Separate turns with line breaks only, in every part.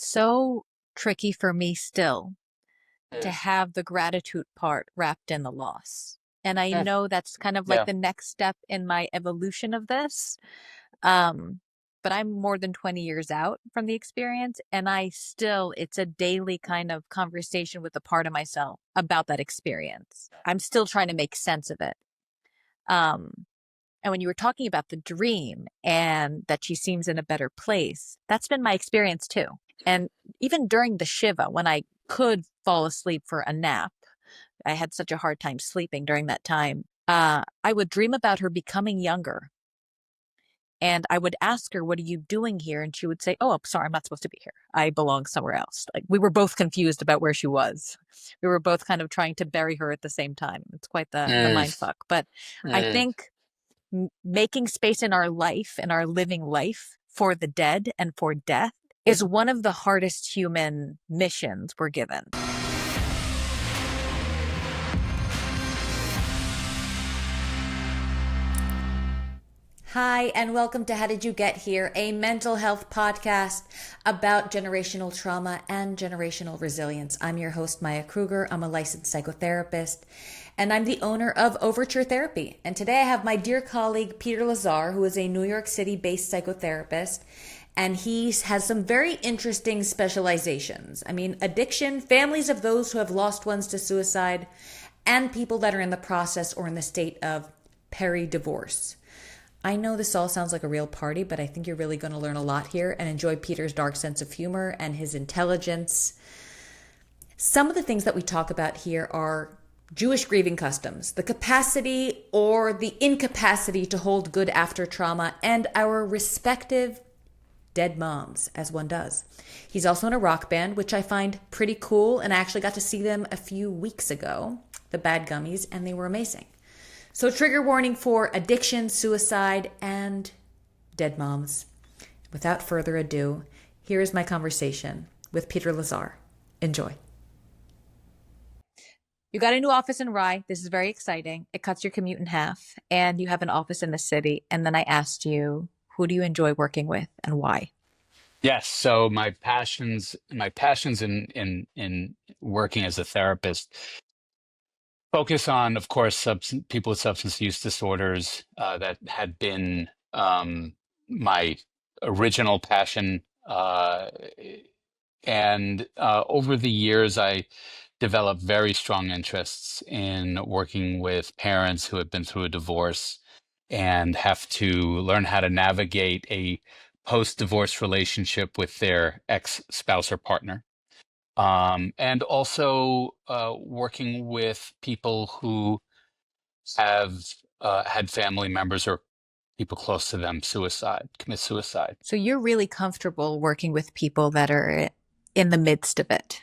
it's so tricky for me still to
Mm.
have the gratitude part wrapped in the loss. And I
Mm.
know that's kind of like
Yeah.
the next step in my evolution of this. Um, but I'm more than 20 years out from the experience, and it's a daily kind of conversation with a part of myself about that experience. I'm still trying to make sense of it. Um, and when you were talking about the dream and that she seems in a better place, that's been my experience too. And even during the Shiva, when I could fall asleep for a nap, I had such a hard time sleeping during that time. I would dream about her becoming younger. And I would ask her, "What are you doing here?" And she would say, "Oh, I'm sorry, I'm not supposed to be here. I belong somewhere else." Like we were both confused about where she was. We were both kind of trying to bury her at the same time. It's quite the
Mm.
mind fuck. But I
Mm.
think making space in our life and our living life for the dead and for death is one of the hardest human missions we're given. Hi, and welcome to How Did You Get Here, a mental health podcast about generational trauma and generational resilience. I'm your host, Maya Kruger. I'm a licensed psychotherapist, and I'm the owner of Overture Therapy. And today I have my dear colleague, Peter Lazar, who is a New York City based psychotherapist. And he has some very interesting specializations. I mean, addiction, families of those who have lost ones to suicide, and people that are in the process or in the state of peri-divorce. I know this all sounds like a real party, but I think you're really going to learn a lot here and enjoy Peter's dark sense of humor and his intelligence. Some of the things that we talk about here are Jewish grieving customs, the capacity or the incapacity to hold good after trauma, and our respective dead moms, as one does. He's also in a rock band, which I find pretty cool, and I actually got to see them a few weeks ago, the Bad Gummies, and they were amazing. So trigger warning for addiction, suicide, and dead moms. Without further ado, here is my conversation with Peter Lazar. Enjoy. You got a new office in Rye. This is very exciting. It cuts your commute in half, and you have an office in the city. And then I asked you, who do you enjoy working with and why?
Yes. So my passions in working as a therapist focus on, of course, people with substance use disorders. That had been my original passion, and over the years, I developed very strong interests in working with parents who have been through a divorce and have to learn how to navigate a post-divorce relationship with their ex-spouse or partner. And also working with people who have had family members or people close to them commit suicide.
So you're really comfortable working with people that are in the midst of it,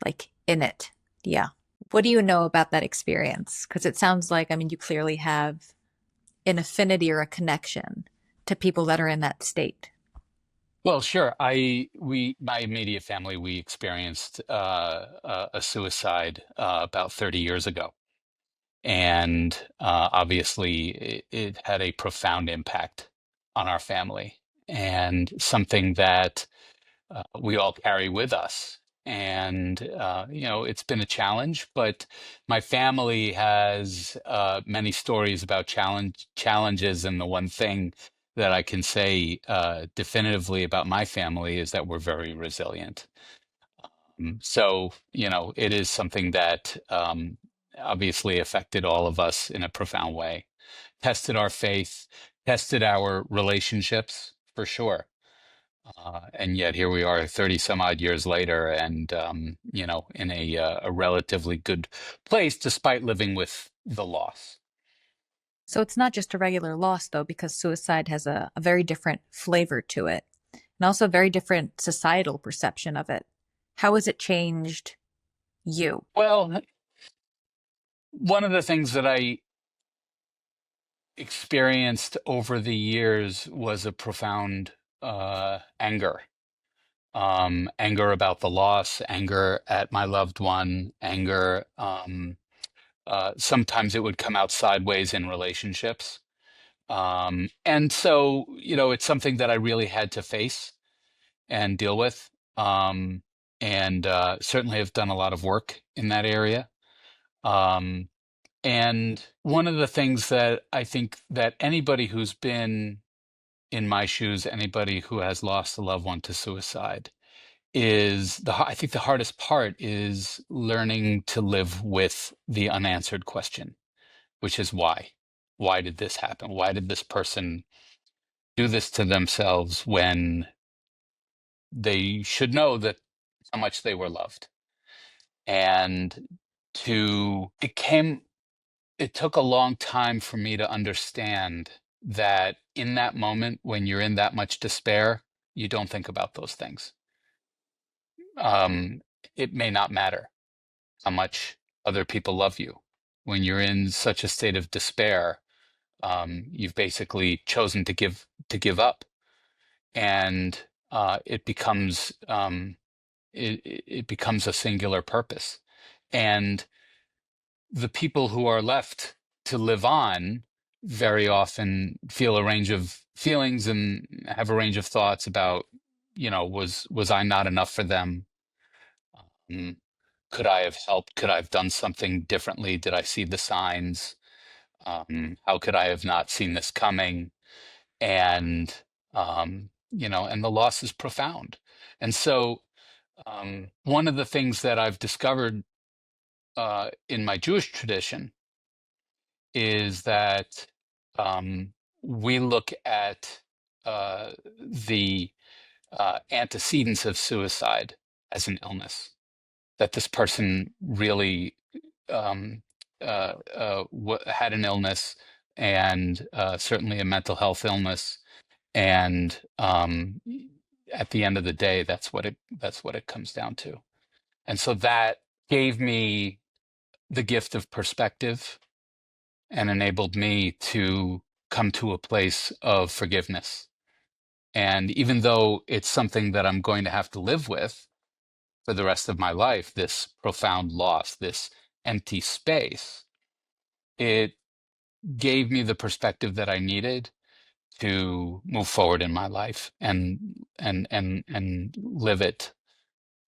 like in it. Yeah. What do you know about that experience? Because it sounds like, I mean, you clearly have an affinity or a connection to people that are in that state.
Well, sure. My immediate family, we experienced a suicide about 30 years ago. And obviously, it had a profound impact on our family and something that we all carry with us. And, it's been a challenge, but my family has many stories about challenges. And the one thing that I can say definitively about my family is that we're very resilient. So, it is something that obviously affected all of us in a profound way, tested our faith, tested our relationships for sure. And yet here we are 30 some odd years later and, in a relatively good place despite living with the loss.
So it's not just a regular loss, though, because suicide has a very different flavor to it and also a very different societal perception of it. How has it changed you?
Well, one of the things that I experienced over the years was a profound anger. Anger about the loss, anger at my loved one, anger. Sometimes it would come out sideways in relationships. And so, it's something that I really had to face and deal with. um, and certainly have done a lot of work in that area. Um, and one of the things that I think that anybody who's been in my shoes, anybody who has lost a loved one to suicide, is I think the hardest part is learning to live with the unanswered question, which is why? Why did this happen? Why did this person do this to themselves when they should know that how much they were loved? And it took a long time for me to understand that in that moment, when you're in that much despair, you don't think about those things. Um, it may not matter how much other people love you. When you're in such a state of despair, you've basically chosen to give up, and it becomes it becomes a singular purpose. And the people who are left to live on very often feel a range of feelings and have a range of thoughts about, was I not enough for them? Um, could I have helped? Could I have done something differently? Did I see the signs? How could I have not seen this coming? And and the loss is profound. And so one of the things that I've discovered in my Jewish tradition is that we look at the antecedents of suicide as an illness, that this person really um, had an illness, and certainly a mental health illness. And at the end of the day, that's what it comes down to. And so that gave me the gift of perspective and enabled me to come to a place of forgiveness. And even though it's something that I'm going to have to live with for the rest of my life, this profound loss, this empty space, it gave me the perspective that I needed to move forward in my life and live it,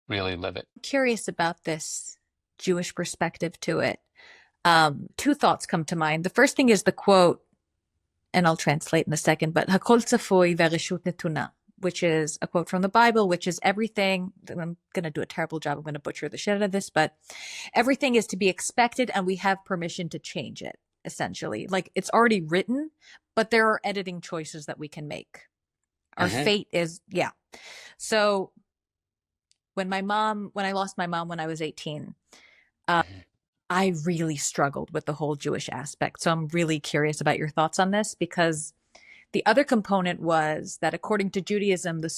really live it.
Curious about this Jewish perspective to it. Two thoughts come to mind. The first thing is the quote, and I'll translate in a second, but Hakol tzafui ve'reshut netuna, which is a quote from the Bible, which is everything. I'm going to do a terrible job. I'm going to butcher the shit out of this, but everything is to be expected and we have permission to change it, essentially. Like it's already written, but there are editing choices that we can make. Our
Hmm.
fate is, yeah. So when I lost my mom when I was 18,
Hmm.
I really struggled with the whole Jewish aspect. So I'm really curious about your thoughts on this because the other component was that according to Judaism, the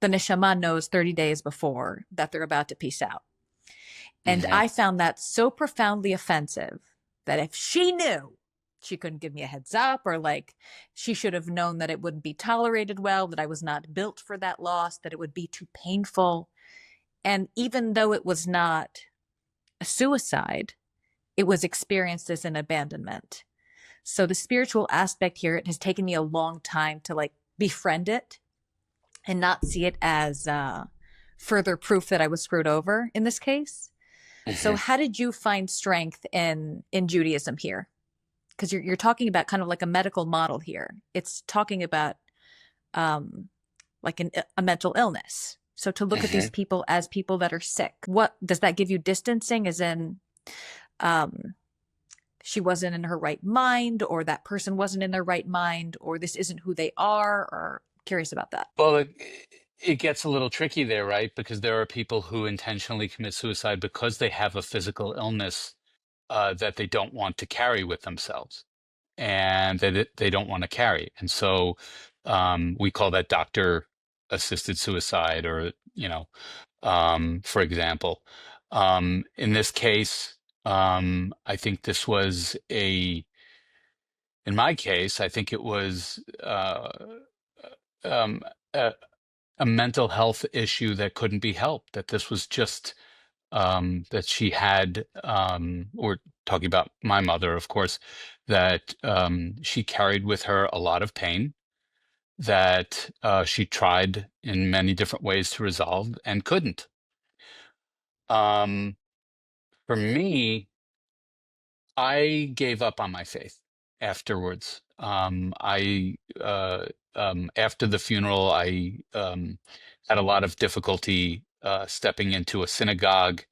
neshama knows 30 days before that they're about to peace out. And
Hmm.
I found that so profoundly offensive that if she knew, she couldn't give me a heads up, or like she should have known that it wouldn't be tolerated well, that I was not built for that loss, that it would be too painful. And even though it was not a suicide, it was experienced as an abandonment. So the spiritual aspect here, it has taken me a long time to like befriend it and not see it as further proof that I was screwed over in this case. So
Hmm.
how did you find strength in Judaism here? Because you're talking about kind of like a medical model here. It's talking about um, like a mental illness. So to look at these
Hmm.
people as people that are sick, what does that give you distancing? As in, um, she wasn't in her right mind, or that person wasn't in their right mind, or this isn't who they are, or curious about that.
Well, it gets a little tricky there, right? Because there are people who intentionally commit suicide because they have a physical illness that they don't want to carry with themselves, and that they don't want to carry. And so we call that doctor assisted suicide, or, for example. In this case, I think in my case, I think it was um, a, a mental health issue that couldn't be helped, that this was just that she had, or talking about my mother, of course, that she carried with her a lot of pain, that she tried in many different ways to resolve and couldn't. Um, for me, I gave up on my faith afterwards. After the funeral, I had a lot of difficulty stepping into a synagogue.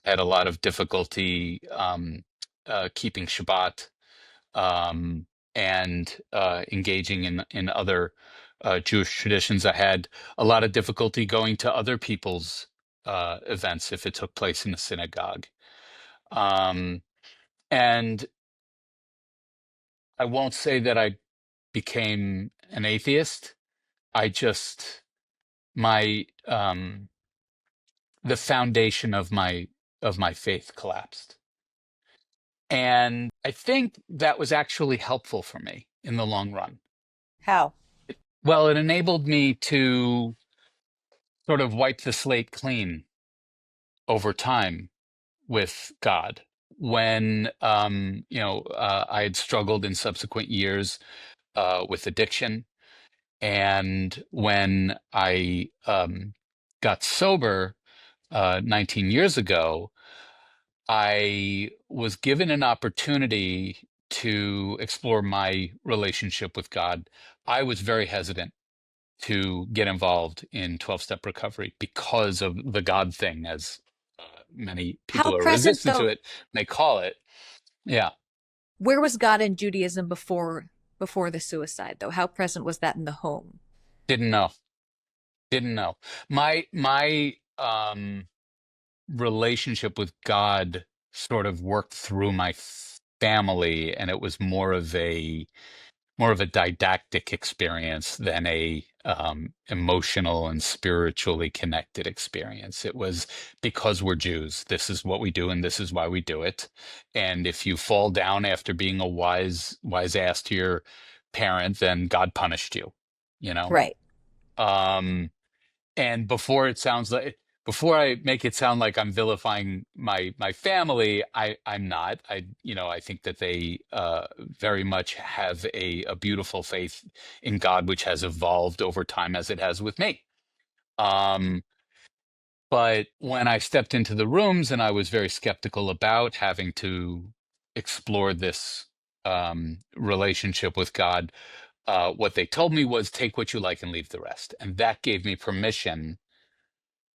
I had a lot of difficulty keeping Shabbat, um, and engaging in other Jewish traditions. I had a lot of difficulty going to other people's events if it took place in a synagogue. Um, and I won't say that I became an atheist. I just my the foundation of my faith collapsed. And I think that was actually helpful for me in the long run.
How?
Well, it enabled me to sort of wipe the slate clean over time with God. When I had struggled in subsequent years with addiction, and when I got sober 19 years ago, I was given an opportunity to explore my relationship with God. I was very hesitant to get involved in 12-step recovery because of the God thing, as many
How
people who are
present
resistant to
though?
it may call it. Yeah,
Where was God in Judaism before the suicide though? How present was that in the home?
didn't know, didn't know. My relationship with God sort of worked through my family, and it was more of a didactic experience than a emotional and spiritually connected experience. It was because we're Jews, this is what we do, and this is why we do it. And if you fall down after being a wise ass to your parent, then God punished you, you know?
Right.
Um, and before I make it sound like I'm vilifying my family, I'm not. I think that they very much have a beautiful faith in God, which has evolved over time as it has with me. Um, but when I stepped into the rooms and I was very skeptical about having to explore this relationship with God, what they told me was take what you like and leave the rest. And that gave me permission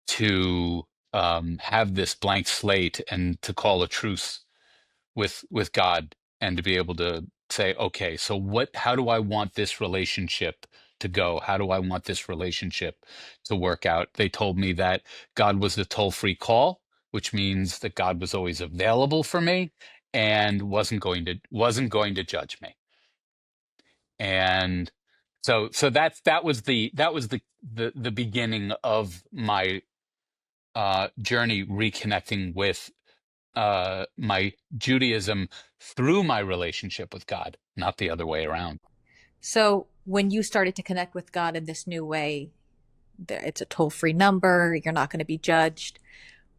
to have this blank slate and to call a truce with God, and to be able to say, okay, so how do I want this relationship to go? How do I want this relationship to work out? They told me that God was the toll-free call, which means that God was always available for me and wasn't going to judge me. And so that was the beginning of my journey reconnecting with my Judaism through my relationship with God, not the other way around.
So when you started to connect with God in this new way, it's a toll-free number, you're not going to be judged.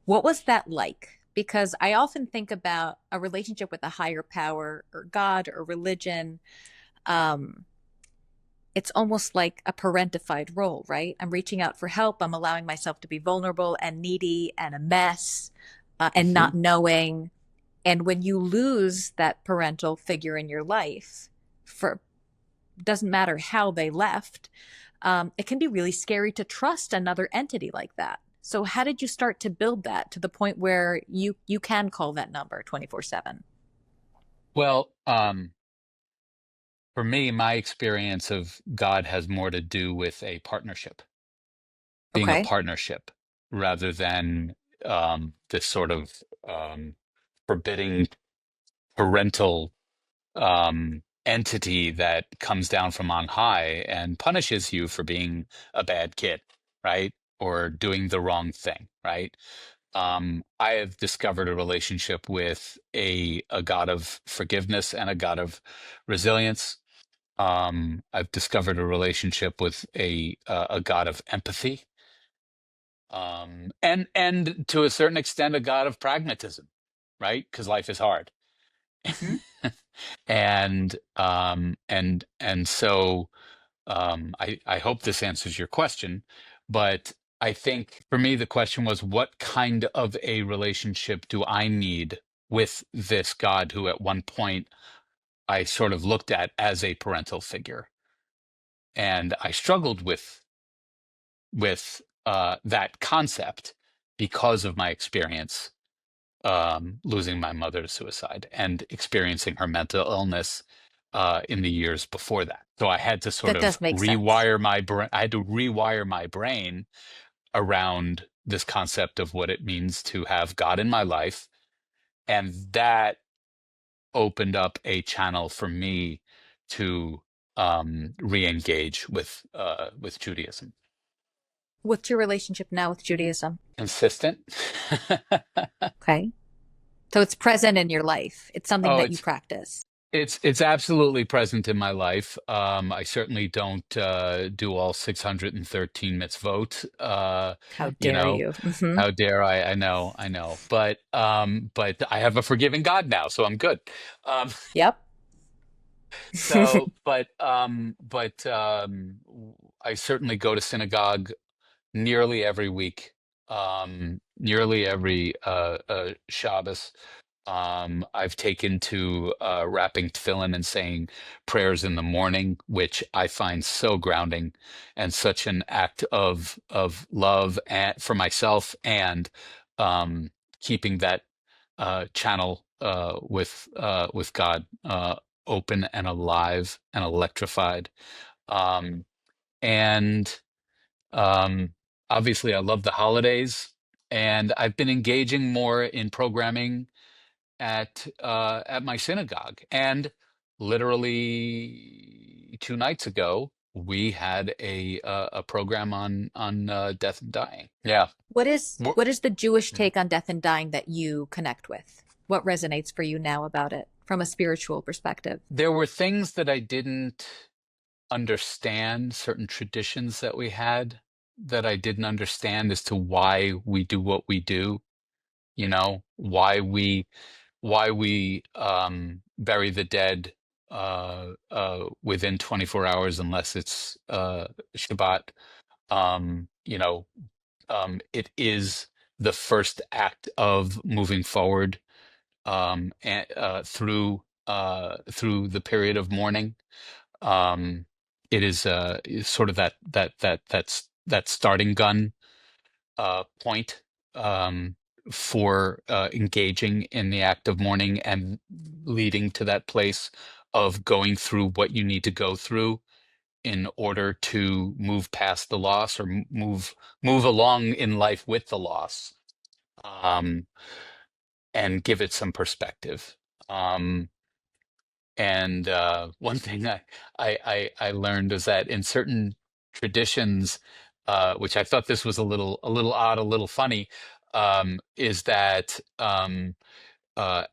What was that like? Because I often think about a relationship with a higher power or God or religion. Um, it's almost like a parentified role, right? I'm reaching out for help. I'm allowing myself to be vulnerable and needy and a mess, and
Mhm.
not knowing. And when you lose that parental figure in your life, for doesn't matter how they left, it can be really scary to trust another entity like that. So how did you start to build that to the point where you can call that number 24/7?
Well, for me, my experience of God has more to do with a partnership, being a
Okay.
partnership, rather than this sort of forbidding parental entity that comes down from on high and punishes you for being a bad kid, right? Or doing the wrong thing, right? I have discovered a relationship with a God of forgiveness and a God of resilience. I've discovered a relationship with a God of empathy, and to a certain extent a God of pragmatism, right? Because life is hard.
Mm-hmm.
And so I hope this answers your question, but I think for me, the question was, what kind of a relationship do I need with this God who at one point I sort of looked at as a parental figure? And I struggled with that concept because of my experience losing my mother to suicide and experiencing her mental illness in the years before that. So I had to sort
That
of
does make sense.
rewire my brain. I had to rewire my brain around this concept of what it means to have God in my life, and that opened up a channel for me to re-engage with Judaism.
What's your relationship now with Judaism?
Consistent.
Okay. So it's present in your life. It's something
Oh,
that you
it's
practice.
it's absolutely present in my life. I certainly don't do all 613 mitzvot.
How
You
dare
know,
you? Hmm.
how dare I? I know. But I have a forgiving God now, so I'm good. Um,
Yep.
I certainly go to synagogue nearly every week, nearly every Shabbos. I've taken to wrapping tefillin and saying prayers in the morning, which I find so grounding and such an act of love and for myself, and um, keeping that channel with God open and alive and electrified. Um, and Obviously, I love the holidays, and I've been engaging more in programming at my synagogue. And literally 2 nights ago, we had a program on death and dying. Yeah. Wh-
What is the Jewish take on death and dying that you connect with? What resonates for you now about it from a spiritual perspective?
There were things that I didn't understand, certain traditions that we had that I didn't understand as to why we do what we do, why we bury the dead within 24 hours unless it's Shabbat. It is the first act of moving forward through the period of mourning. Um, it is sort of that starting gun point for engaging in the act of mourning and leading to that place of going through what you need to go through in order to move past the loss or move along in life with the loss, um, and give it some perspective. And One thing I learned is that in certain traditions, which I thought this was a little odd, a little funny, is that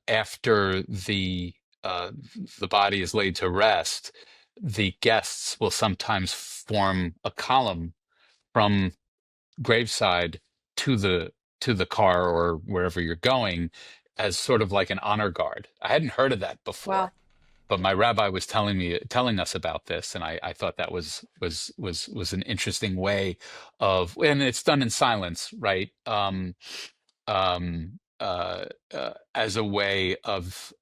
after uh, the body is laid to rest, the guests will sometimes form a column from graveside to the car or wherever you're going as sort of like an honor guard. I hadn't heard of that
Wow.
before, but my rabbi was telling us about this, and I thought that was an interesting way of, and it's done in silence, right? As a way of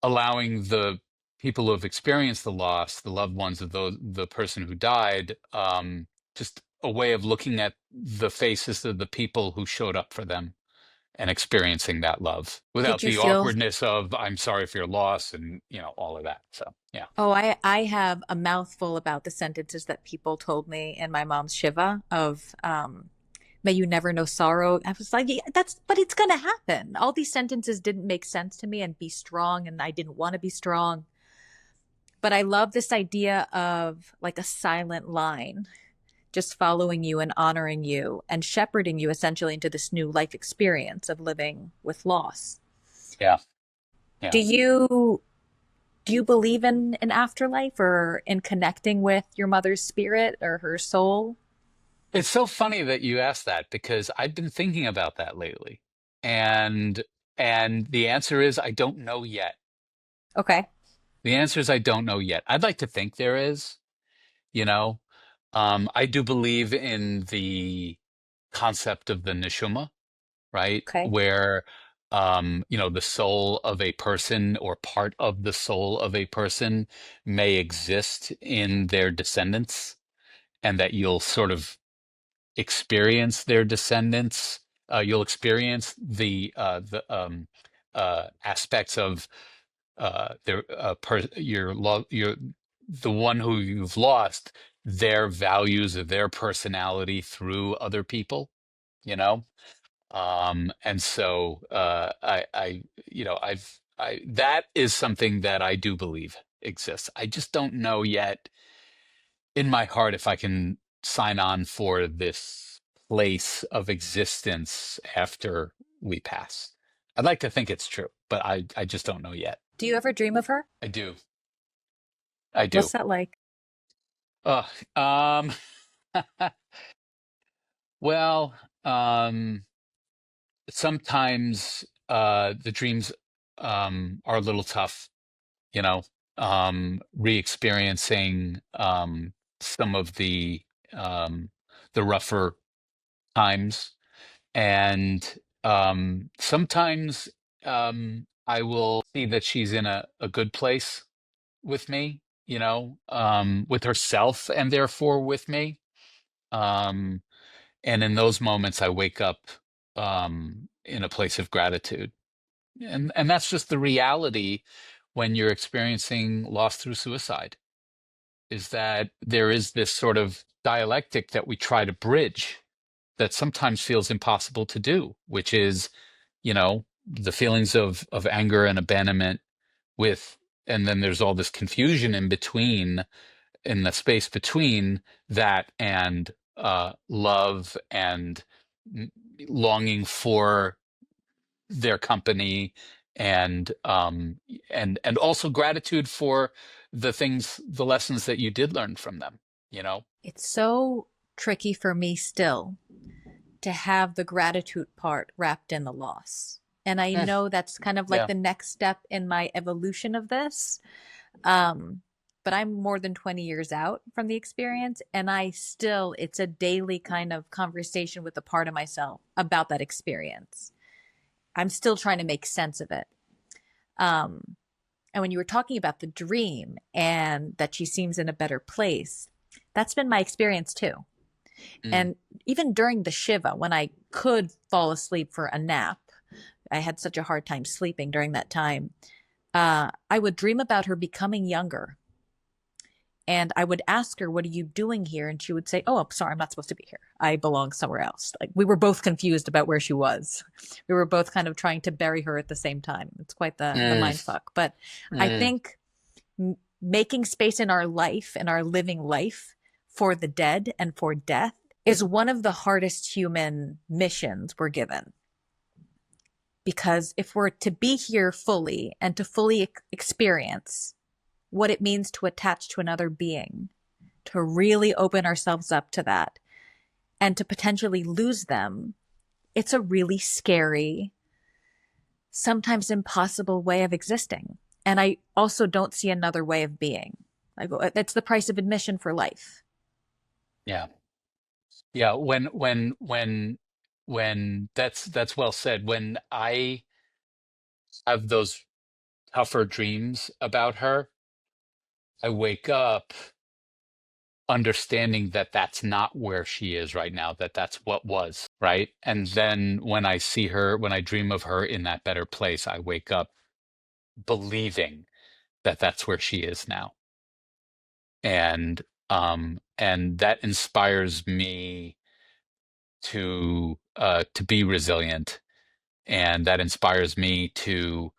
allowing the people who have experienced the loss, the loved ones of the person who died, just a way of looking at the faces of the people who showed up for them and experiencing that love
Did
without
you
the
feel?
awkwardness of "I'm sorry for your loss" and all of that. So yeah,
Oh, I have a mouthful about the sentences that people told me in my mom's Shiva of may you never know sorrow. I was like, yeah, that's, but it's gonna happen. All these sentences didn't make sense to me, and be strong, and I didn't want to be strong. But I love this idea of like a silent line just following you and honoring you and shepherding you essentially into this new life experience of living with loss.
yeah,
Do
yeah.
you do you believe in an afterlife or in connecting with your mother's spirit or her soul?
It's so funny that you asked that because I've been thinking about that lately, and the answer is I don't know yet.
Okay.
The answer is I don't know yet. I'd like to think there is. you know. I do believe in the concept of the neshama, right?
Okay.
Where, the soul of a person or part of the soul of a person may exist in their descendants, and that you'll sort of experience their descendants. You'll experience the aspects of your the one who you've lost, their values or their personality through other people, you know. And so I that is something that I do believe exists. I just don't know yet in my heart if I can sign on for this place of existence after we pass. I'd like to think it's true, but I just don't know yet.
Do you ever dream of her?
I do. I do.
What's that like?
Uh, um, well, um, sometimes the dreams are a little tough, you know, re-experiencing some of the rougher times. And sometimes I will see that she's in a good place with me, with herself and therefore with me. Um, and in those moments, I wake up in a place of gratitude. And that's just the reality when you're experiencing loss through suicide, is that there is this sort of dialectic that we try to bridge that sometimes feels impossible to do, which is, the feelings of anger and abandonment with, and then there's all this confusion in between, in the space between that and love and mm, longing for their company, and and also gratitude for the lessons that you did learn from them, you know.
It's so tricky for me still to have the gratitude part wrapped in the loss. And I
Mm,
know that's kind of like
yeah.
the next step in my evolution of this. Um, but I'm more than 20 years out from the experience, and it's a daily kind of conversation with a part of myself about that experience. I'm still trying to make sense of it. Um, and when you were talking about the dream and that she seems in a better place, that's been my experience too.
Mm,
And even during the Shiva, when I could fall asleep for a nap, I had such a hard time sleeping during that time. I would dream about her becoming younger. And I would ask her, "What are you doing here?" And she would say, "Oh, I'm sorry, I'm not supposed to be here. I belong somewhere else." Like we were both confused about where she was. We were both kind of trying to bury her at the same time. It's quite the
mm,
mind fuck. But I
mm.
think making space in our life and our living life for the dead and for death is one of the hardest human missions we're given. Because if we're to be here fully and to fully experience what it means to attach to another being, to really open ourselves up to that, and to potentially lose them, it's a really scary, sometimes impossible way of existing. And I also don't see another way of being. Like that's the price of admission for life.
Yeah. Yeah, when that's well said. When I have those tougher dreams about her, I wake up understanding that that's not where she is right now, that that's what was, right? And then when I dream of her in that better place, I wake up believing that that's where she is now. And that inspires me to be resilient, and that inspires me to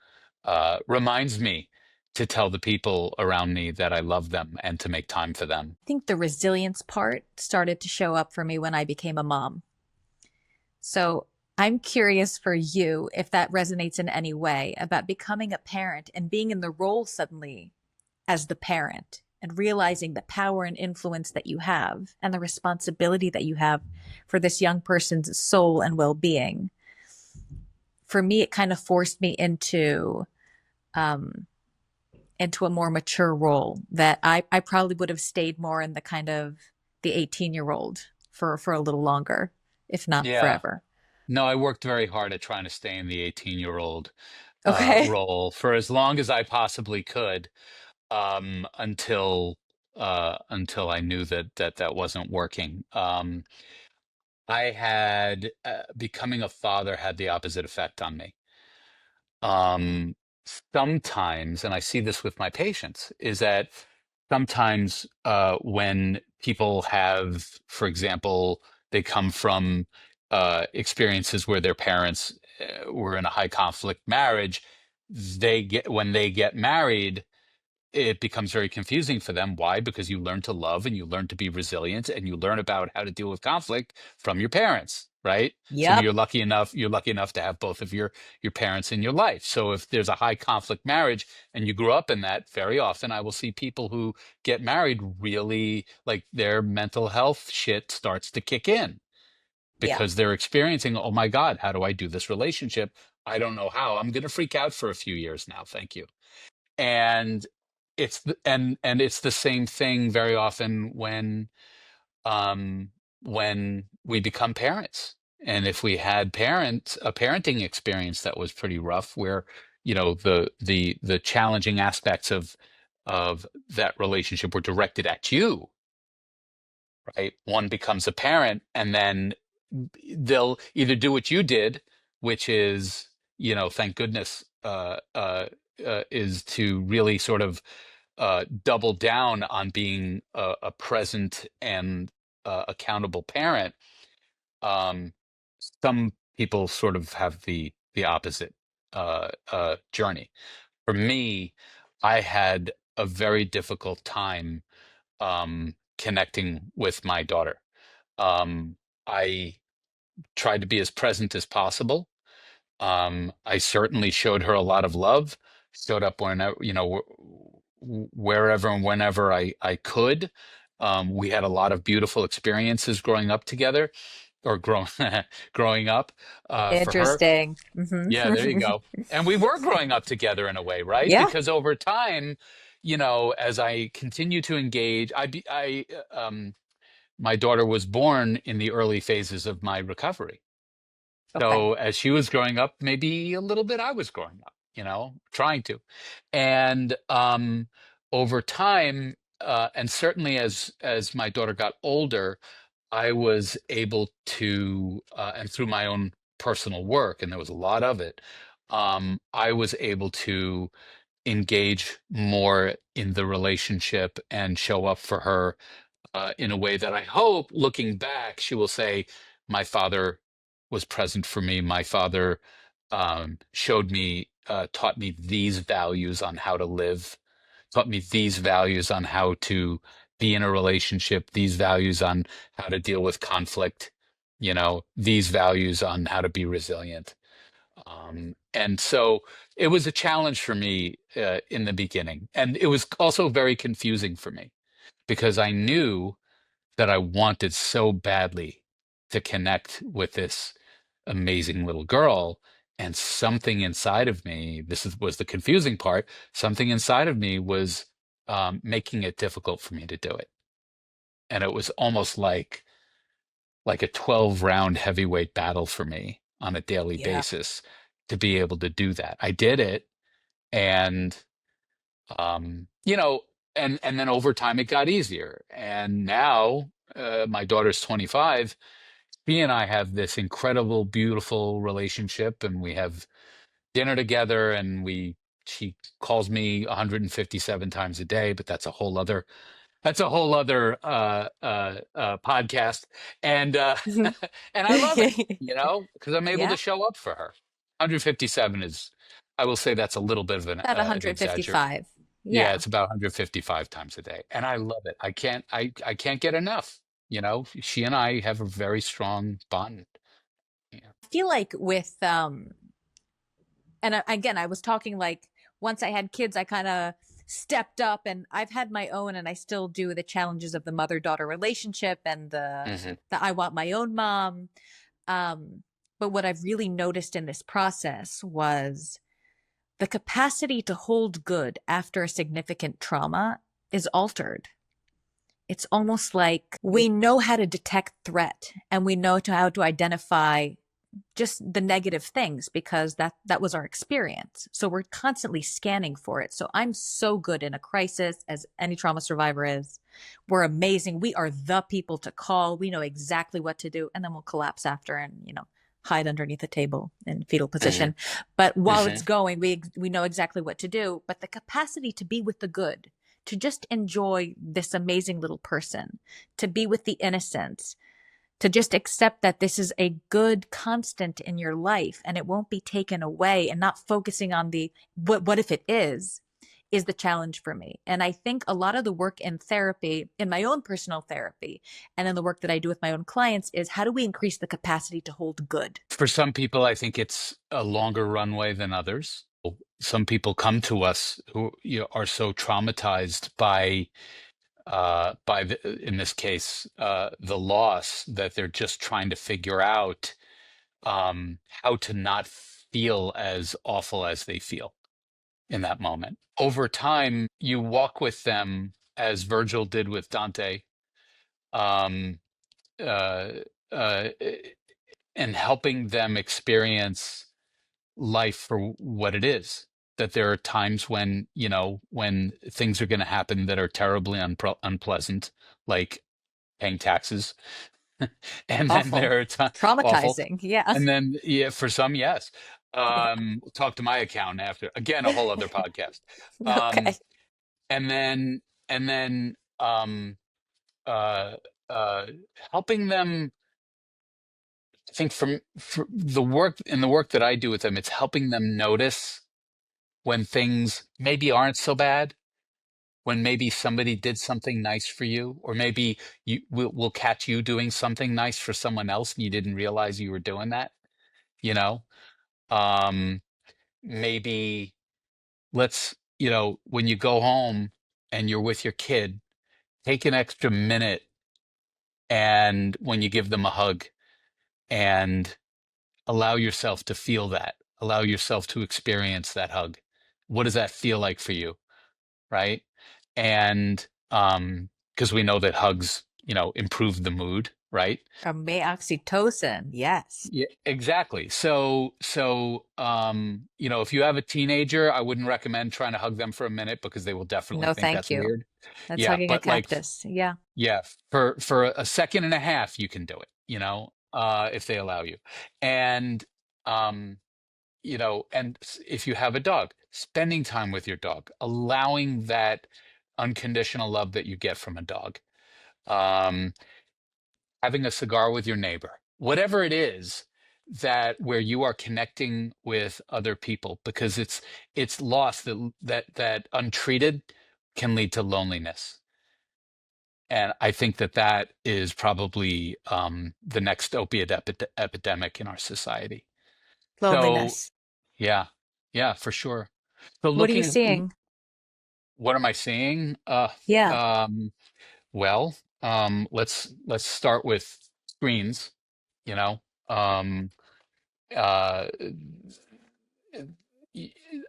reminds me to tell the people around me that I love them and to make time for them.
I think the resilience part started to show up for me when I became a mom. So I'm curious for you if that resonates in any way about becoming a parent and being in the role suddenly as the parent and realizing the power and influence that you have and the responsibility that you have for this young person's soul and well being. For me, it kind of forced me into um, into a more mature role that I probably would have stayed more in the kind of the 18-year-old for a little longer, if not
Yeah.
forever.
No, I worked very hard at trying to stay in the 18-year-old
Okay.
role for as long as I possibly could, until I knew that wasn't working. I had becoming a father had the opposite effect on me. Um, Sometimes, and I see this with my patients, is that sometimes when people have, for example, they come from experiences where their parents were in a high conflict marriage, when they get married, it becomes very confusing for them. Why? Because you learn to love and you learn to be resilient and you learn about how to deal with conflict from your parents, right? So
Yep.
you're lucky enough to have both of your parents in your life. So if there's a high conflict marriage and you grew up in that, very often I will see people who get married really like their mental health shit starts to kick in
Yeah.
because they're experiencing, oh my God, how do I do this relationship? I don't know how. I'm going to freak out for a few years now. Thank you. And and it's the same thing very often um when we become parents, and if we had a parenting experience that was pretty rough, where the challenging aspects of that relationship were directed at you, right? One becomes a parent, and then they'll either do what you did, which is, thank goodness, is to really sort of double down on being a present and accountable parent. Um, some people sort of have the opposite journey. For me, I had a very difficult time connecting with my daughter. I tried to be as present as possible. I certainly showed her a lot of love, showed up whenever, wherever and whenever I could. We had a lot of beautiful experiences growing up together, or growing up for her.
Interesting.
Yeah, there you
Hmm.
go. And we were growing up together in a way, right?
Yeah.
Because over time, as I continue to engage, my daughter was born in the early phases of my recovery.
Okay.
So as she was growing up, maybe a little bit I was growing up, trying to. And over time, and certainly as my daughter got older, I was able to, and through my own personal work, and there was a lot of it, I was able to engage more in the relationship and show up for her in a way that I hope, looking back, she will say, my father was present for me. My father showed me, taught me these values on how to live, taught me these values on how to be in a relationship, these values on how to deal with conflict, these values on how to be resilient. And so it was a challenge for me in the beginning. And it was also very confusing for me because I knew that I wanted so badly to connect with this amazing little girl. And something inside of me, was the confusing part, something inside of me was making it difficult for me to do it. And it was almost like a 12 round heavyweight battle for me on a daily
Yeah.
basis to be able to do that. I did it. And, you know, and then over time it got easier. And now my daughter's 25. She and I have this incredible, beautiful relationship, and we have dinner together, and she calls me 157 times a day, but that's a whole other podcast. And and I love it, because I'm able
Yeah.
to show up for her. 157 is, I will say, that's a little bit of
About
an exaggeration.
155.
Yeah,
Yeah.
it's about 155 times a day, and I love it. I can't get enough. She and I have a very strong bond. Yeah.
I feel like with and again, I was talking like once I had kids, I kind of stepped up, and I've had my own, and I still do the challenges of the mother-daughter relationship and
Hmm.
the I want my own mom. Um, but what I've really noticed in this process was the capacity to hold good after a significant trauma is altered. It's almost like we know how to detect threat and we know how to identify just the negative things because that was our experience. So we're constantly scanning for it. So I'm so good in a crisis, as any trauma survivor is. We're amazing. We are the people to call. We know exactly what to do, and then we'll collapse after and, hide underneath the table in fetal
Hmm.
position. But while
Hmm.
it's going, we know exactly what to do. But the capacity to be with the good, to just enjoy this amazing little person, to be with the innocence, to just accept that this is a good constant in your life and it won't be taken away, and not focusing on the what if it is the challenge for me. And I think a lot of the work in therapy, in my own personal therapy, and in the work that I do with my own clients is how do we increase the capacity to hold good?
For some people, I think it's a longer runway than others. Some people come to us who are so traumatized in this case, the loss, that they're just trying to figure out how to not feel as awful as they feel in that moment. Over time, you walk with them as Virgil did with Dante, um, uh, uh, and helping them experience life for what it is. That there are times when, when things are going to happen that are terribly unpleasant, like paying taxes. And then
Awful.
there are times awful.
Traumatizing. Yeah.
And then, yeah, for some, yes.
Yeah.
Talk to my accountant after. Again, a whole other podcast. Um,
Okay.
and then, and then, uh, uh, helping them. I think from the work that I do with them, it's helping them notice when things maybe aren't so bad, when maybe somebody did something nice for you, or maybe will catch you doing something nice for someone else and you didn't realize you were doing that, you know? Um, maybe when you go home and you're with your kid, take an extra minute and when you give them a hug and allow yourself to feel that, allow yourself to experience that hug. What does that feel like for you? Right? And because we know that hugs, improve the mood, right?
May oxytocin. Yes.
Yeah, exactly. If you have a teenager, I wouldn't recommend trying to hug them for a minute because they will definitely
No,
think
thank
that's
you.
weird.
That's
Yeah,
hugging a
but like,
cactus. Yeah.
yeah, for a second and a half, you can do it, if they allow you. And um, if you have a dog, spending time with your dog, allowing that unconditional love that you get from a dog, um, having a cigar with your neighbor, whatever it is that where you are connecting with other people, because it's loss that untreated can lead to loneliness. And I think that is probably the next opiate epidemic in our society. So
Loneliness.
yeah, yeah, for sure. So
What are you
looking,
seeing?
what am I seeing?
Yeah.
Um, well, let's start with screens. You know, um, uh,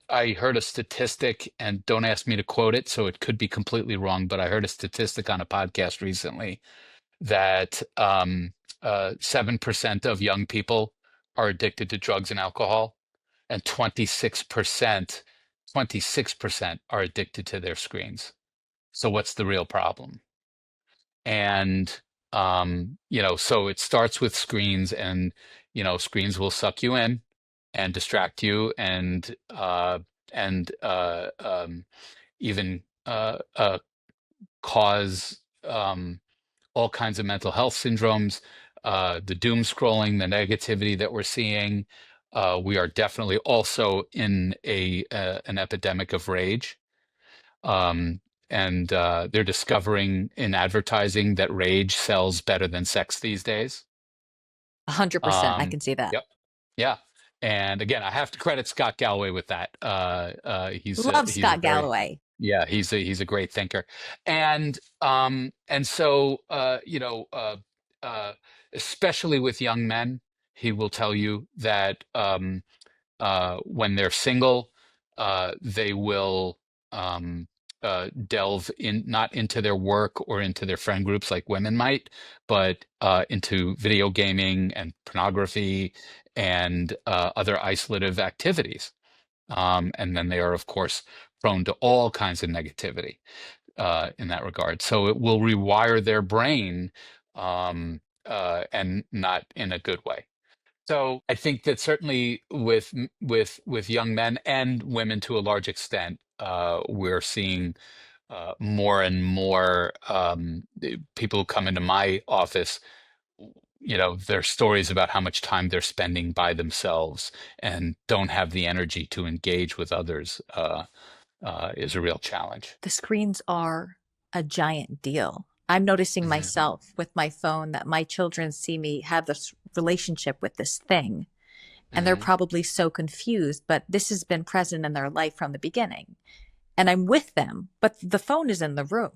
I heard a statistic, and don't ask me to quote it, so it could be completely wrong. But I heard a statistic on a podcast recently that 7% of young people are addicted to drugs and alcohol, and 26% are addicted to their screens. So what's the real problem? And so it starts with screens, and screens will suck you in and distract you, and even cause all kinds of mental health syndromes, the doom scrolling, the negativity that we're seeing. We are definitely also in an epidemic of rage. Um, and they're discovering in advertising that rage sells better than sex these days.
100%. I
Um,
can see that.
yep. Yeah. And again, I have to credit Scott Galloway with that.
Love
He's a
Scott
very,
Galloway.
yeah, he's a great thinker. And so especially with young men, he will tell you that when they're single, they will um, delve in not into their work or into their friend groups like women might, but into video gaming and pornography and other isolative activities. And then they are, of course, prone to all kinds of negativity in that regard. So it will rewire their brain and not in a good way. So I think that certainly with young men and women to a large extent, we're seeing more and more people come into my office. Their stories about how much time they're spending by themselves and don't have the energy to engage with others is a real challenge.
The screens are a giant deal. I'm noticing
Hmm.
myself with my phone that my children see me have this relationship with this thing, and they're
Hmm.
probably so confused, but this has been present in their life from the beginning. And I'm with them, but the phone is in the room.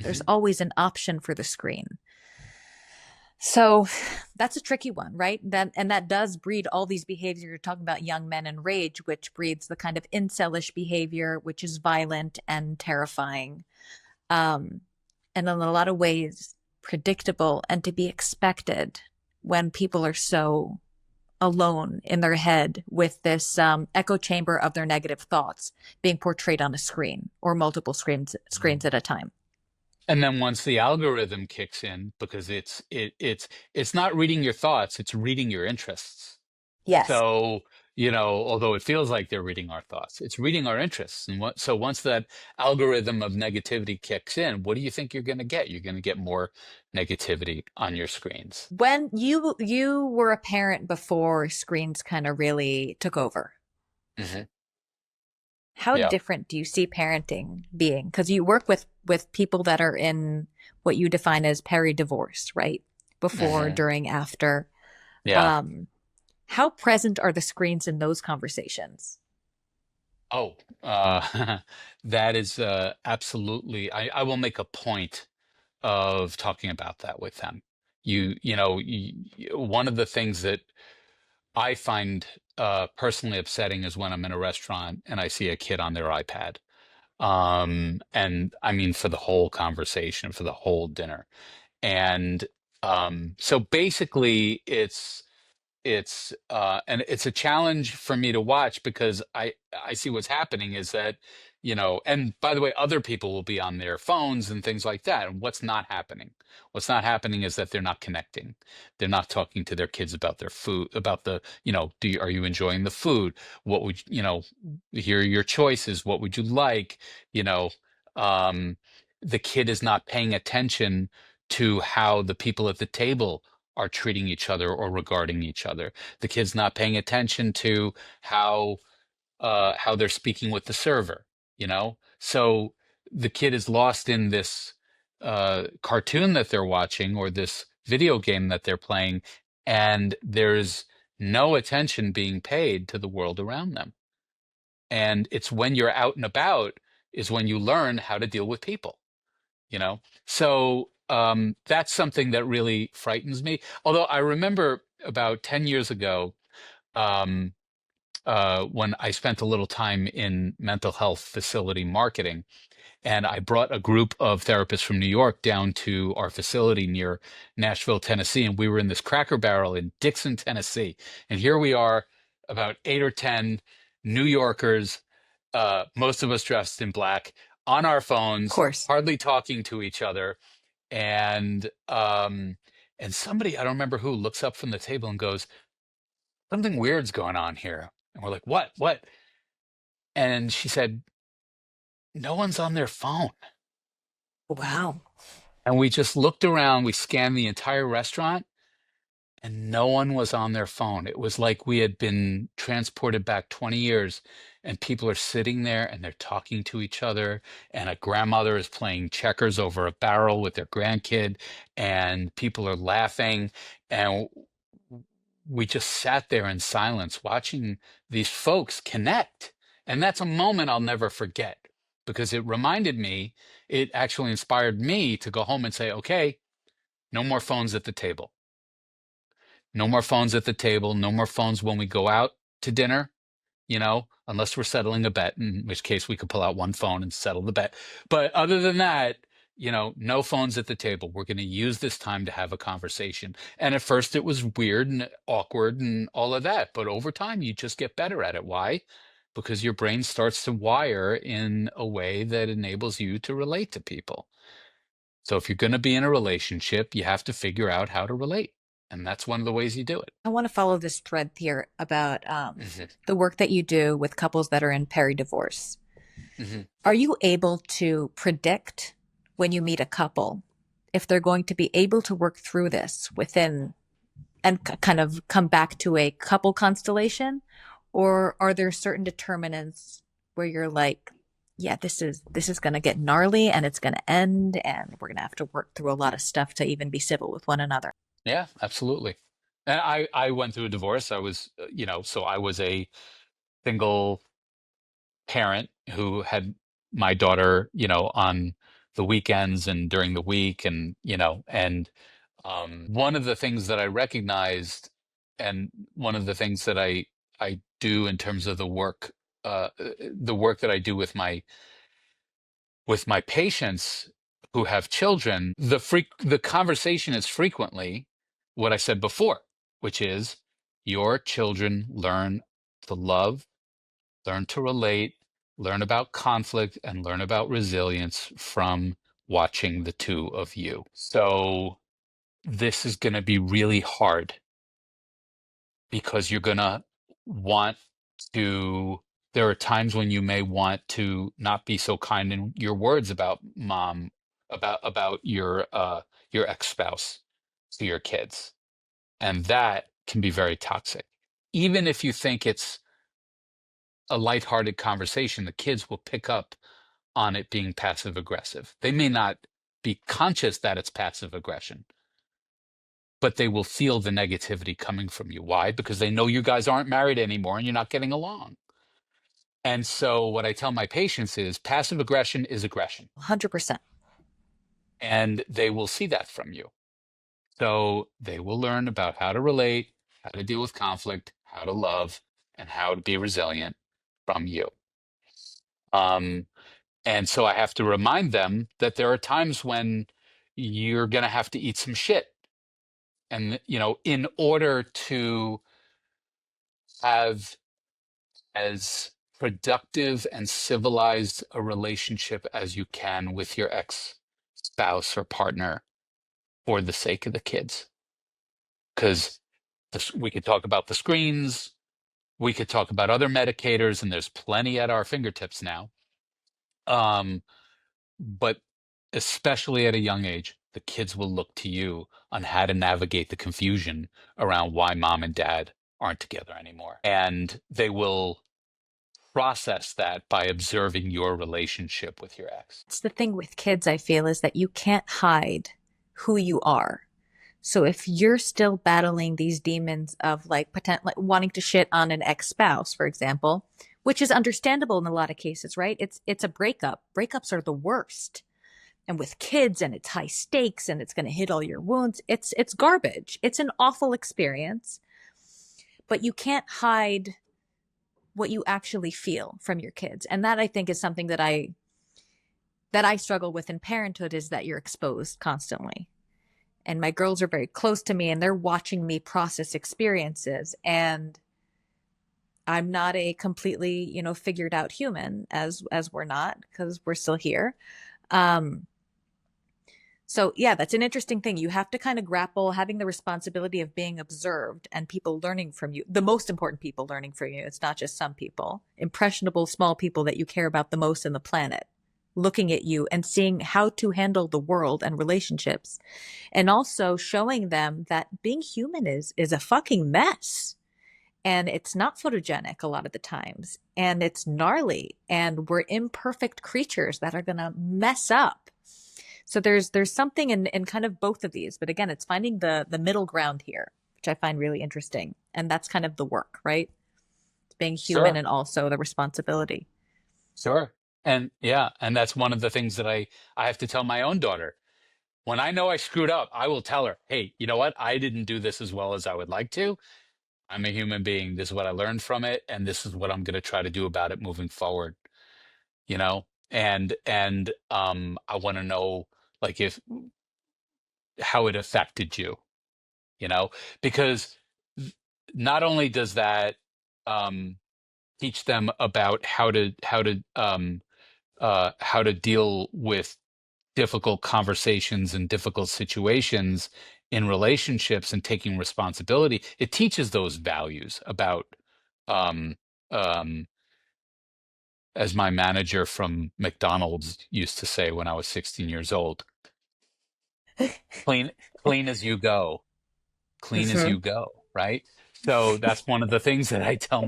There's
Hmm.
always an option for the screen. So that's a tricky one, right? That does breed all these behaviors. You're talking about young men and rage, which breeds the kind of incelish behavior, which is violent and terrifying. Um, and in a lot of ways, predictable and to be expected when people are so alone in their head with this echo chamber of their negative thoughts being portrayed on a screen or multiple screens at a time.
And then once the algorithm kicks in, because it's not reading your thoughts, it's reading your interests.
Yes.
So, although it feels like they're reading our thoughts, it's reading our interests. And so once that algorithm of negativity kicks in, what do you think you're going to get? You're going to get more negativity on your screens.
When you were a parent before screens kind of really took over,
Hmm.
how
Yeah.
different do you see parenting being? Because you work with people that are in what you define as peri-divorce, right? Before,
Hmm.
during, after.
Yeah.
Um, how present are the screens in those conversations?
Oh, that is absolutely. I will make a point of talking about that with them. One of the things that I find personally upsetting is when I'm in a restaurant and I see a kid on their iPad. And I mean for the whole conversation, for the whole dinner. And so basically it's a challenge for me to watch because I see what's happening is that and by the way, other people will be on their phones and things like that, and what's not happening is that they're not connecting. They're not talking to their kids about their food, about the are you enjoying the food, what would here are your choices, what would you like, you know um the kid is not paying attention to how the people at the table are treating each other or regarding each other. The kid's not paying attention to how they're speaking with the server, So the kid is lost in this cartoon that they're watching or this video game that they're playing, and there's no attention being paid to the world around them. And it's when you're out and about is when you learn how to deal with people you know so that's something that really frightens me, although I remember about 10 years ago, um, when I spent a little time in mental health facility marketing, and I brought a group of therapists from New York down to our facility near Nashville, Tennessee, and we were in this Cracker Barrel in Dixon, Tennessee. And here we are, about 8 or 10 New Yorkers, most of us dressed in black, on our
Of
phones,
course.
hardly talking to each other. And somebody, I don't remember who, looks up from the table and goes, "Something weird's going on here." And we're like, "What?" And she said, "No one's on their phone."
Wow.
And we just looked around, we scanned the entire restaurant, and no one was on their phone. It was like we had been transported back 20 years, and people are sitting there and they're talking to each other, and a grandmother is playing checkers over a barrel with their grandkid, and people are laughing. And we just sat there in silence watching these folks connect. And that's a moment I'll never forget because it actually inspired me to go home and say, okay, no more phones at the table. No more phones at the table. No more phones when we go out to dinner. unless we're settling a bet, in which case we could pull out one phone and settle the bet. But other than that, no phones at the table. We're going to use this time to have a conversation. And at first it was weird and awkward and all of that, but over time you just get better at it. Why? Because your brain starts to wire in a way that enables you to relate to people. So if you're going to be in a relationship, you have to figure out how to relate. And that's one of the ways you do it.
I want to follow this thread here about
Hmm.
the work that you do with couples that are in peri-divorce.
Hmm.
Are you able to predict when you meet a couple if they're going to be able to work through this within and kind of come back to a couple constellation? Or are there certain determinants where you're like, yeah, this is going to get gnarly and it's going to end and we're going to have to work through a lot of stuff to even be civil with one another?
Yeah, absolutely. And I went through a divorce. I was, so I was a single parent who had my daughter, on the weekends and during the week, and one of the things that I recognized, and one of the things that I do in terms of the work that I do with my patients who have children, the conversation is frequently what I said before, which is your children learn to love, learn to relate, learn about conflict, and learn about resilience from watching the two of you. So this is going to be really hard because you're going to want to there are times when you may want to not be so kind in your words about mom, about your ex-spouse to your kids, and that can be very toxic. Even if you think it's a lighthearted conversation, the kids will pick up on it being passive aggressive. They may not be conscious that it's passive aggression, but they will feel the negativity coming from you. Why? Because they know you guys aren't married anymore and you're not getting along. And so what I tell my patients is passive aggression is aggression,
100%.
and they will see that from you. So they will learn about how to relate, how to deal with conflict, how to love, and how to be resilient from you. Um, and so I have to remind them that there are times when you're going to have to eat some shit. And, in order to have as productive and civilized a relationship as you can with your ex spouse or partner for the sake of the kids. Because we could talk about the screens, we could talk about other medicators, and there's plenty at our fingertips now. Um, but especially at a young age, the kids will look to you on how to navigate the confusion around why mom and dad aren't together anymore. And they will process that by observing your relationship with your ex.
It's the thing with kids, I feel, is that you can't hide who you are. So if you're still battling these demons of like wanting to shit on an ex-spouse, for example, which is understandable in a lot of cases, right? It's a breakup. Breakups are the worst. And with kids and it's high stakes and it's going to hit all your wounds, it's garbage. It's an awful experience. But you can't hide what you actually feel from your kids. And that I think is something that I struggle with in parenthood, is that you're exposed constantly. And my girls are very close to me and they're watching me process experiences, and I'm not a completely, figured out human, as we're not, because we're still here. Um so yeah, that's an interesting thing. You have to kind of grapple having the responsibility of being observed and people learning from you. The most important people learning from you. It's not just some people, impressionable small people that you care about the most in the planet, looking at you and seeing how to handle the world and relationships, and also showing them that being human is a fucking mess, and it's not photogenic a lot of the times, and it's gnarly, and we're imperfect creatures that are going to mess up. So there's something in kind of both of these, but again, it's finding the middle ground here, which I find really interesting, and that's kind of the work, right? It's being human
Sure.
and also the responsibility.
Sure. And yeah, and that's one of the things that I have to tell my own daughter. When I know I screwed up, I will tell her, "Hey, you know what? I didn't do this as well as I would like to. I'm a human being. This is what I learned from it, and this is what I'm going to try to do about it moving forward. You know, I want to know, like, if how it affected you. You know, because not only does that um, teach them about how to deal with difficult conversations and difficult situations in relationships and taking responsibility. It teaches those values about, um, um, as my manager from McDonald's used to say when I was 16 years old, clean, clean as you go, clean as
Mhm.
you go, right? So that's one of the things that I tell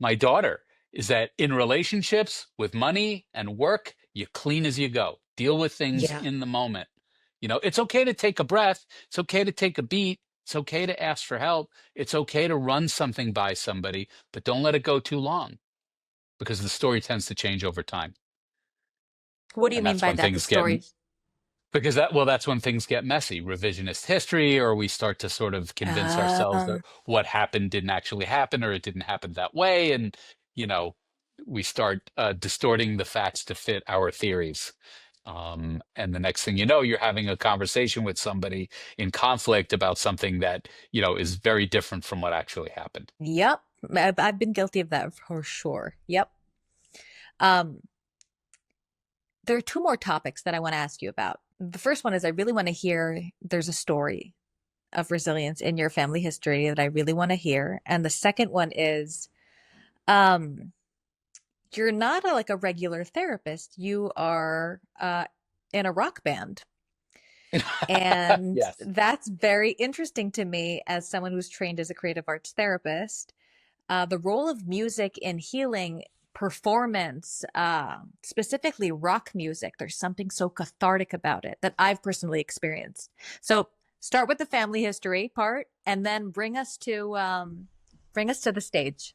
my daughter is that in relationships with money and work, you clean as you go. Deal with things
Yeah.
in the moment. You know, it's okay to take a breath. It's okay to take a beat. It's okay to ask for help. It's okay to run something by somebody, but don't let it go too long because the story tends to change over time.
What do you
And
mean
that's
by
when
that? The
things get
stories.
because that's when things get messy, revisionist history, or we start to sort of convince ourselves that
Um,
what happened didn't actually happen, or it didn't happen that way, and you know, we start distorting the facts to fit our theories. And the next thing you know, you're having a conversation with somebody in conflict about something that is very different from what actually happened.
yep. I've been guilty of that for sure. Yep. Um, there are two more topics that I want to ask you about. The first one is I really want to hear there's a story of resilience in your family history that I really want to hear. And the second one is um you're not like a regular therapist. You are in a rock band. And
Yes.
that's very interesting to me as someone who's trained as a creative arts therapist. The role of music in healing performance, specifically rock music, there's something so cathartic about it that I've personally experienced. So start with the family history part and then bring us to the stage.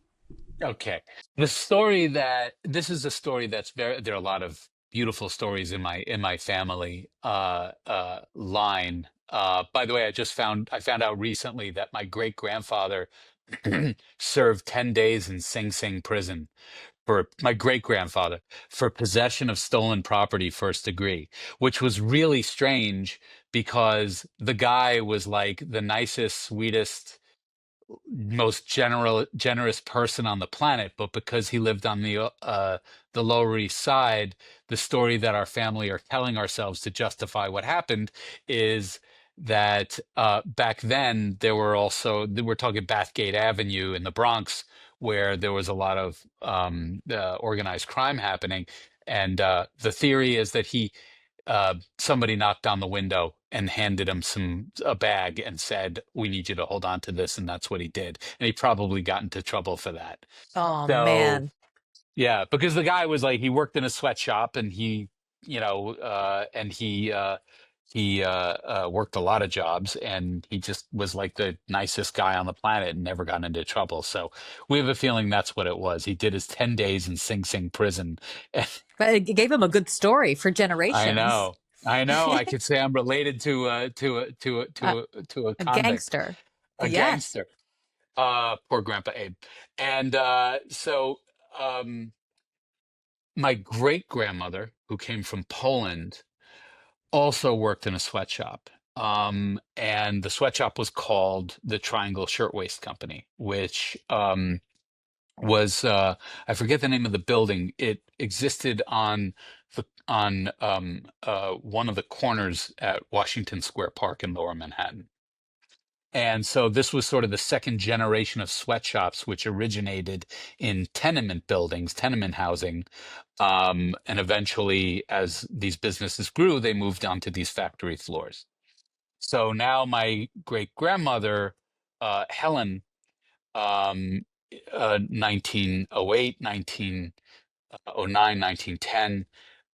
Okay. This is a story that's there are a lot of beautiful stories in my family line. By the way, I found out recently that my great grandfather served 10 days in Sing Sing prison for my great grandfather for possession of stolen property first degree, which was really strange because the guy was like the nicest, sweetest, most generous person on the planet, but because he lived on the Lower East Side, the story that our family are telling ourselves to justify what happened is that back then we're talking Bathgate Avenue in the Bronx, where there was a lot of organized crime happening, and the theory is that somebody knocked on the window and handed him a bag and said, "We need you to hold on to this," and that's what he did. And he probably got into trouble for that.
Oh
So
man.
yeah, because the guy was like he worked in a sweatshop and he worked a lot of jobs and he just was like the nicest guy on the planet and never got into trouble. So we have a feeling that's what it was. He did his 10 days in Sing Sing prison.
But it gave him a good story for
I
generations.
know. I know. I could say I'm related
uh,
to a
a
convict,
gangster.
a
Yes.
gangster. Poor Grandpa Abe. And um, my great grandmother, who came from Poland, also worked in a sweatshop. And the sweatshop was called the Triangle Shirtwaist Company, which was I forget the name of the building. It existed on one of the corners at Washington Square Park in Lower Manhattan. And so this was sort of the second generation of sweatshops, which originated in tenement buildings, tenement housing. And eventually, as these businesses grew, they moved onto these factory floors. So now my great grandmother, Helen, 1908, 1909, 1910,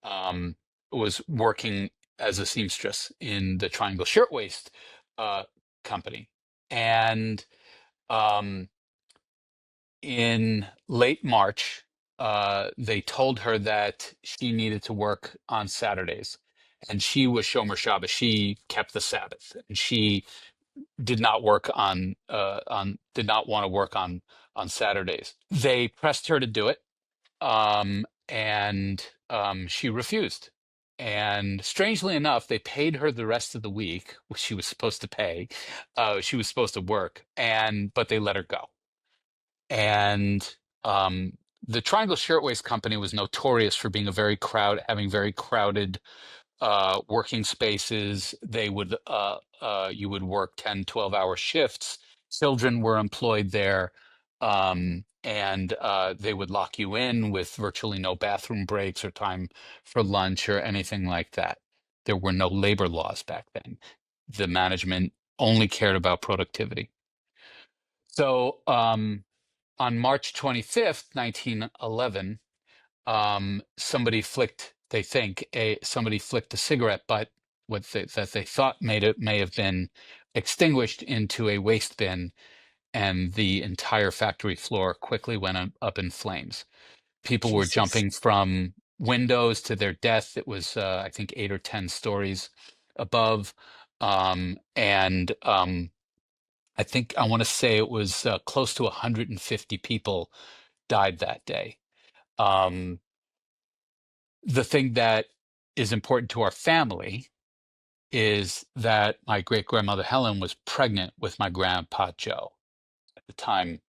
um, was working as a seamstress in the Triangle Shirtwaist uh, Company. And um, in late March, they told her that she needed to work on Saturdays. And she was Shomer Shabbos. She kept the Sabbath. And she did not work did not want to work on Saturdays. They pressed her to do it, and she refused. And strangely enough, they paid her the rest of the week, which she was supposed to pay. She was supposed to work, but they let her go. And the Triangle Shirtwaist Company was notorious for being having very crowded working spaces. You would work 10, 12-hour shifts. Children were employed there. And they would lock you in with virtually no bathroom breaks or time for lunch or anything like that. There were no labor laws back then. The management only cared about productivity. So on March 25th, 1911, somebody flicked a cigarette butt that they thought may have been extinguished into a waste bin, and the entire factory floor quickly went up in flames. People were
Jesus.
jumping from windows to their death. It was, I think, 8 or 10 stories above. And I want to say it was close to 150 people died that day. Um, the thing that is important to our family is that my great grandmother Helen was pregnant with my grandpa Joe at the time.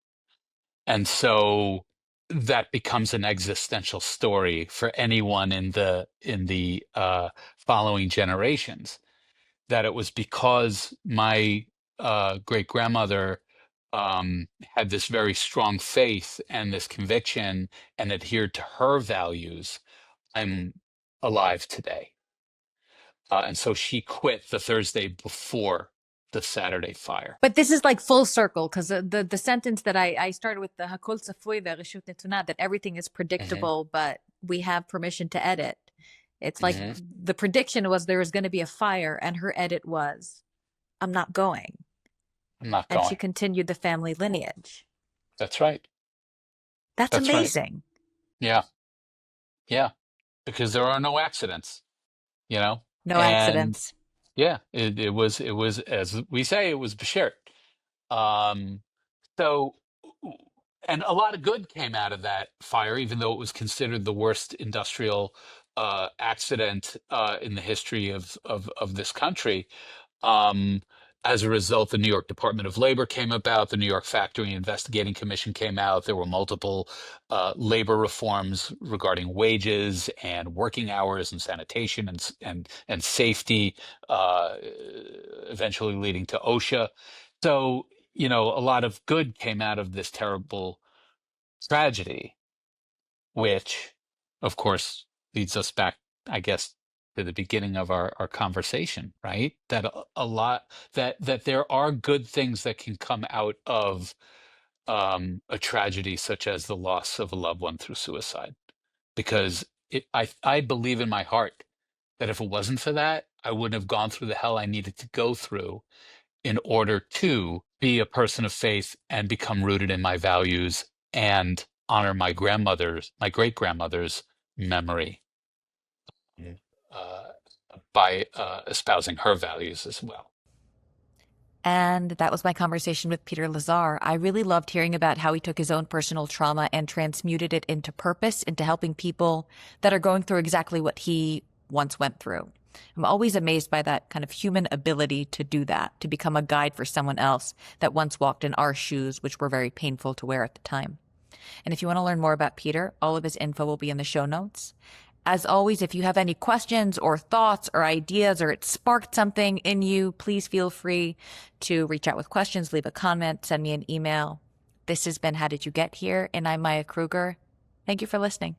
And so that becomes an existential story for anyone in the following generations, that it was because my great grandmother had this very strong faith and this conviction and adhered to her values, I'm alive today. And so she quit the Thursday before the Saturday fire.
But this is like full circle because the sentence that I started with, the hakol tzafui ve'reshut netuna, that everything is
Hmm.
predictable, but we have permission to edit. It's like
Hmm.
the prediction was there was going to be a fire, and her edit was, I'm not going.
I'm not
And she
going.
continued the family lineage.
That's right.
That's
That's right.
amazing.
Yeah. Yeah. Because there are no accidents, you know?
No
And
accidents.
yeah, it was, as we say, it was Bashert. Um, so, and a lot of good came out of that fire, even though it was considered the worst industrial accident in the history of this country. Um, as a result, the New York Department of Labor came about, the New York Factory Investigating Commission came out. There were multiple labor reforms regarding wages and working hours and sanitation and safety, eventually leading to OSHA. So, a lot of good came out of this terrible tragedy, which, of course, leads us back, I guess, to the beginning of our conversation, right? That a lot that there are good things that can come out of a tragedy such as the loss of a loved one through suicide, because I believe in my heart that if it wasn't for that, I wouldn't have gone through the hell I needed to go through in order to be a person of faith and become rooted in my values and honor my great grandmother's memory, mm, uh, by espousing her values as well.
And that was my conversation with Peter Lazar. I really loved hearing about how he took his own personal trauma and transmuted it into purpose, into helping people that are going through exactly what he once went through. I'm always amazed by that kind of human ability to do that, to become a guide for someone else that once walked in our shoes, which were very painful to wear at the time. And if you want to learn more about Peter, all of his info will be in the show notes. As always, if you have any questions or thoughts or ideas, or it sparked something in you, please feel free to reach out with questions, leave a comment, send me an email. This has been How Did You Get Here? And I'm Maya Kruger. Thank you for listening.